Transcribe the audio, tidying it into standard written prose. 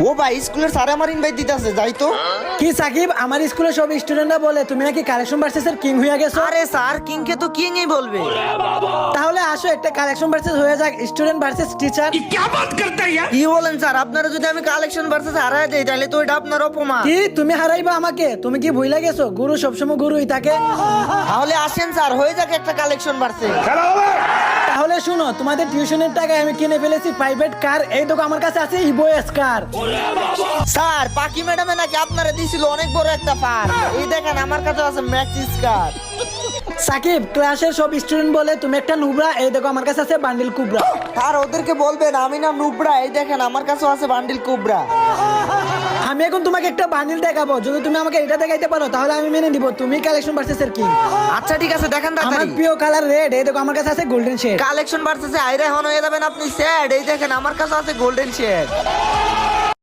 ও ভাই স্কুলের স্যার আমার ইনভাইট দিতেছে, যাই তো। কি সাকিব, আমার স্কুলের সব স্টুডেন্টরা বলে তুমি নাকি কালেকশন ভার্সেস এর কিং হয়ে গেছো। আরে স্যার কিং কে তো কিং ই বলবে। তাহলে আসো একটা কালেকশন ভার্সেস হয়ে যাক, স্টুডেন্ট ভার্সেস টিচার। কি বলেন স্যার? আপনারা যদি আমি কালেকশন ভার্সেস হারায় দেই তাহলে তো এটা আপনার অপমান। কি তুমি হারাইবা আমাকে? তুমি কি ভুলে গেছো গুরু সবসময় গুরুই থাকে? তাহলে আসেন স্যার, হয়ে যাক একটা কালেকশন ভার্সেস। তাহলে শুনো, তোমাদের টিউশনের টাকায় আমি কিনে ফেলেছি প্রাইভেট কার। এই দেখো আমার কাছে আছে ইভোএস কার। স্যার পাকি ম্যাডামে নাকি আপনারা দিছিল অনেক বড় একটা পার। এই দেখেন আমার কাছে আছে ম্যাক্সিস কার। সাকিব, ক্লাসের সব স্টুডেন্ট বলে তুমি একটা নুবরা। এই দেখো আমার কাছে আছে বান্ডিল কুবরা। স্যার ওদেরকে বলবেন আমি না নুবরা। এই দেখেন আমার কাছে আছে বান্ডিল কুবরা। আমি এখন তোমাকে একটা বান্ডিল দেখাবো, যদি তুমি আমাকে এটা দেখাইতে পারো তাহলে আমি মেনে নিব তুমি কালেকশন ভার্সেস এর কিং। আচ্ছা ঠিক আছে, দেখেন আমার তাড়াতাড়ি। প্রিয় কালার রেড। এই দেখো আমার কাছে আছে গোল্ডেন শেড। কালেকশন ভার্সেসে আইরা হন হয়ে যাবেন আপনি স্যাড। এই দেখেন আমার কাছে আছে গোল্ডেন শেড।